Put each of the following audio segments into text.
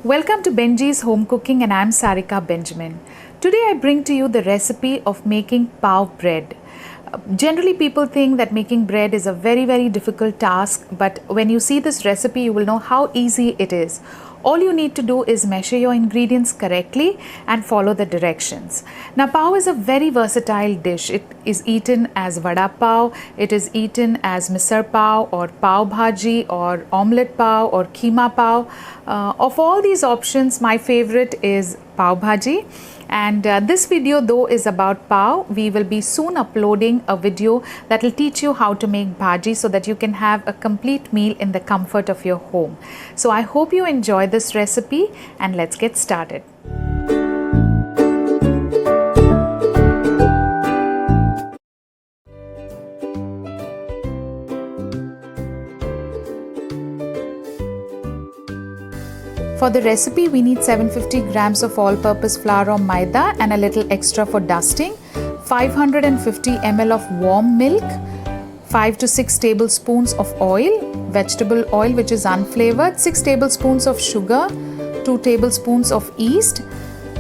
Welcome to Benji's Home Cooking and I'm Sarika Benjamin. Today I bring to you the recipe of making pav bread. Generally people think that making bread is a very difficult task, but when you see this recipe you will know how easy it is. All you need to do is measure your ingredients correctly and follow the directions. Now pav is a very versatile dish. It is eaten as vada pav, it is eaten as misal pav or Pav Bhaji or omelette pav or keema pav. Of all these options, my favorite is Pav Bhaji. And this video though is about pav. We will be soon uploading a video that will teach you how to make bhaji so that you can have a complete meal in the comfort of your home. So I hope you enjoy this recipe and let's get started. For the recipe, we need 750 grams of all-purpose flour or Maida and a little extra for dusting, 550 ml of warm milk, 5 to 6 tablespoons of oil, vegetable oil which is unflavored, 6 tablespoons of sugar, 2 tablespoons of yeast,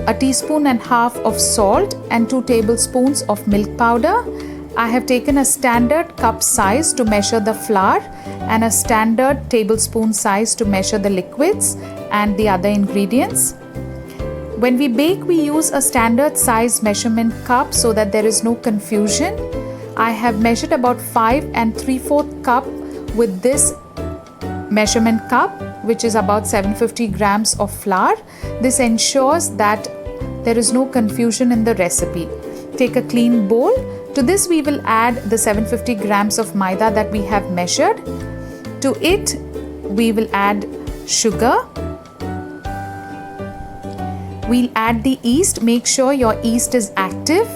a teaspoon and half of salt and 2 tablespoons of milk powder. I have taken a standard cup size to measure the flour and a standard tablespoon size to measure the liquids and the other ingredients. When we bake, we use a standard size measurement cup so that there is no confusion. I have measured about 5 3/4 cup with this measurement cup, which is about 750 grams of flour. This ensures that there is no confusion in the recipe. Take a clean bowl. To this we will add the 750 grams of Maida that we have measured. To it we will add sugar. We'll add the yeast. Make sure your yeast is active.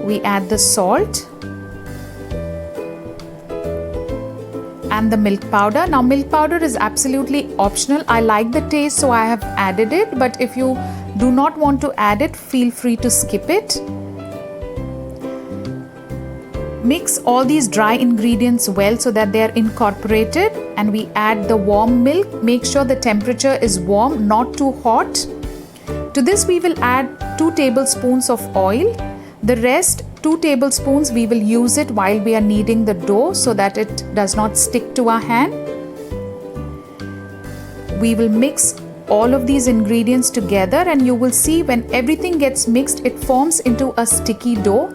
We add the salt and the milk powder. Now milk powder is absolutely optional. I like the taste so I have added it, but if you do not want to add it, feel free to skip it. Mix all these dry ingredients well so that they are incorporated, and we add the warm milk. Make sure the temperature is warm, not too hot. To this we will add 2 tablespoons of oil. The rest 2 tablespoons we will use it while we are kneading the dough so that it does not stick to our hand. We will mix all of these ingredients together and you will see when everything gets mixed it forms into a sticky dough.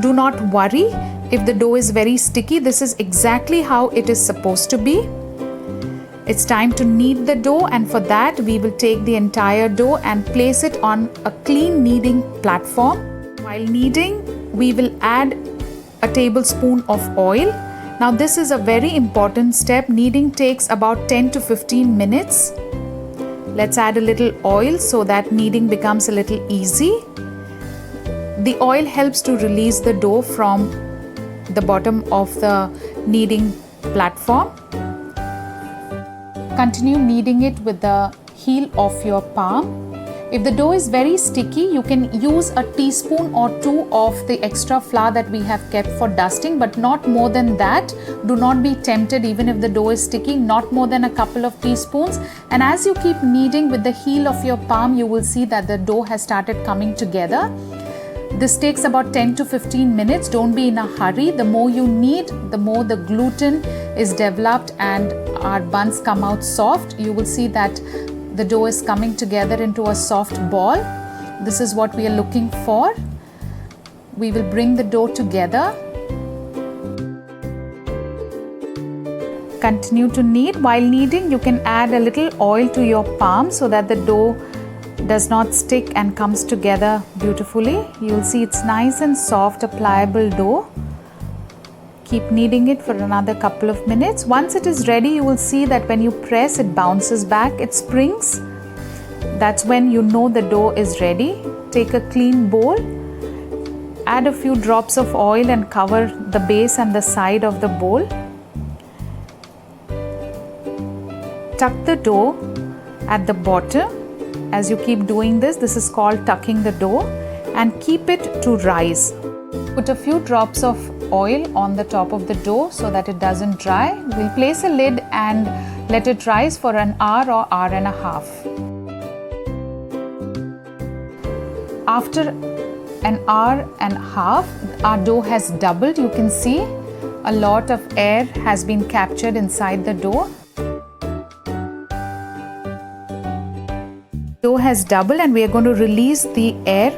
Do not worry if the dough is very sticky. This is exactly how it is supposed to be. It's time to knead the dough, and for that we will take the entire dough and place it on a clean kneading platform. While kneading, we will add a tablespoon of oil. Now this is a very important step. Kneading takes about 10 to 15 minutes. Let's add a little oil so that kneading becomes a little easy. The oil helps to release the dough from the bottom of the kneading platform. Continue kneading it with the heel of your palm. If the dough is very sticky, you can use a teaspoon or 2 of the extra flour that we have kept for dusting, but not more than that. Do not be tempted even if the dough is sticky, not more than a couple of teaspoons. And as you keep kneading with the heel of your palm, you will see that the dough has started coming together. This takes about 10 to 15 minutes. Don't be in a hurry. The more you knead, the more the gluten is developed and our buns come out soft. You will see that the dough is coming together into a soft ball. This is what we are looking for. We will bring the dough together. Continue to knead. While kneading, you can add a little oil to your palm so that the dough does not stick and comes together beautifully. You will see it's nice and soft, a pliable dough. Keep kneading it for another couple of minutes. Once it is ready, you will see that when you press, it bounces back, it springs. That's when you know the dough is ready. Take a clean bowl, add a few drops of oil and cover the base and the side of the bowl. Tuck the dough at the bottom. As you keep doing this, this is called tucking the dough, and keep it to rise. Put a few drops of oil on the top of the dough so that it doesn't dry. We'll place a lid and Let it rise for an hour or hour and a half. After an hour and a half, our dough has doubled. You can see a lot of air has been captured inside the dough. Dough has doubled and we are going to release the air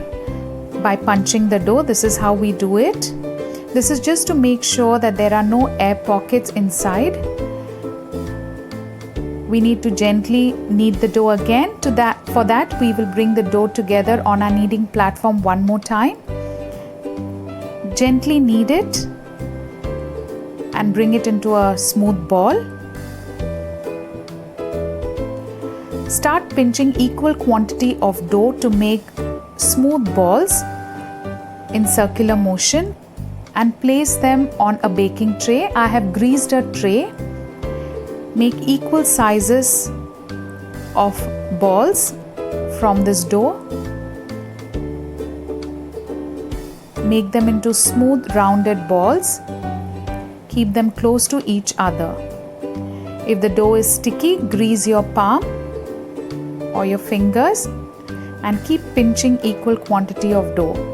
by punching the dough. This is how we do it. This is just to make sure that there are no air pockets inside. We need to gently knead the dough again. For that, we will bring the dough together on our kneading platform one more time. Gently knead it and bring it into a smooth ball. Start pinching equal quantity of dough to make smooth balls in circular motion and place them on a baking tray. I have greased a tray. Make equal sizes of balls from this dough. Make them into smooth rounded balls. Keep them close to each other. If the dough is sticky, grease your palm or your fingers and keep pinching equal quantity of dough.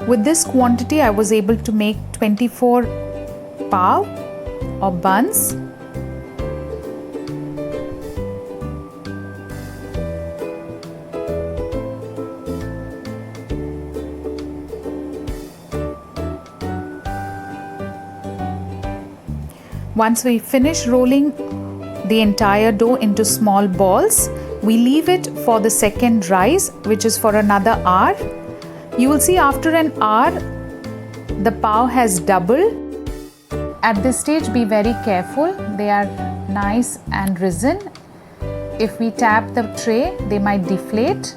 With this quantity, I was able to make 24 pav or buns. Once we finish rolling the entire dough into small balls, we leave it for the second rise, which is for another hour. You will see after an hour, the pav has doubled. At this stage, be very careful. They are nice and risen. If we tap the tray, they might deflate.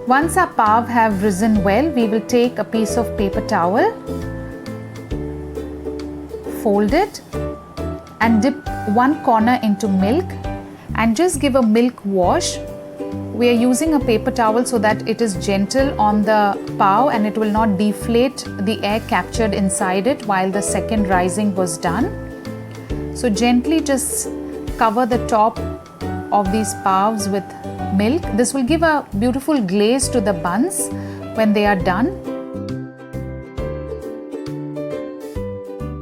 Once our pav have risen well, we will take a piece of paper towel, fold it and dip one corner into milk and just give a milk wash. We are using a paper towel so that it is gentle on the pav and it will not deflate the air captured inside it while the second rising was done. So gently just cover the top of these pavs with milk. This will give a beautiful glaze to the buns when they are done.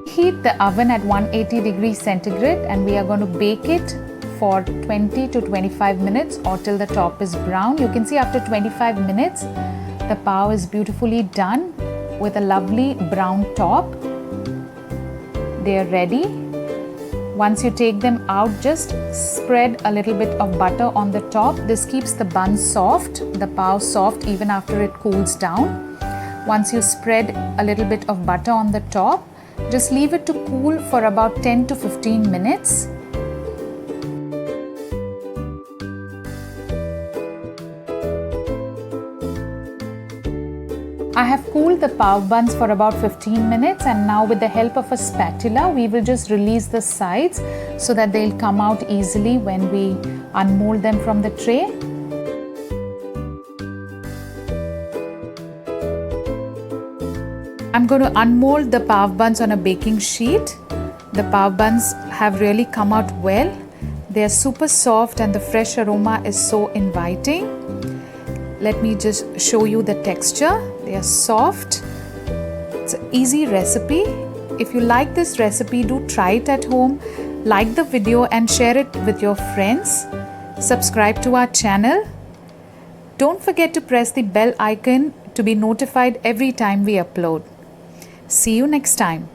Heat the oven at 180 degrees centigrade and we are going to bake it for 20 to 25 minutes or till the top is brown. You can see after 25 minutes the pav is beautifully done with a lovely brown top. They are ready. Once you take them out, just spread a little bit of butter on the top. This keeps the bun soft, the pav soft even after it cools down. Once you spread a little bit of butter on the top, just leave it to cool for about 10 to 15 minutes. I have cooled the pav buns for about 15 minutes and now with the help of a spatula, we will just release the sides so that they'll come out easily when we unmold them from the tray. I'm going to unmold the pav buns on a baking sheet. The pav buns have really come out well. They are super soft and the fresh aroma is so inviting. Let me just show you the texture. They are soft. It's an easy recipe. If you like this recipe, do try it at home. Like the video and share it with your friends. Subscribe to our channel. Don't forget to press the bell icon to be notified every time we upload. See you next time.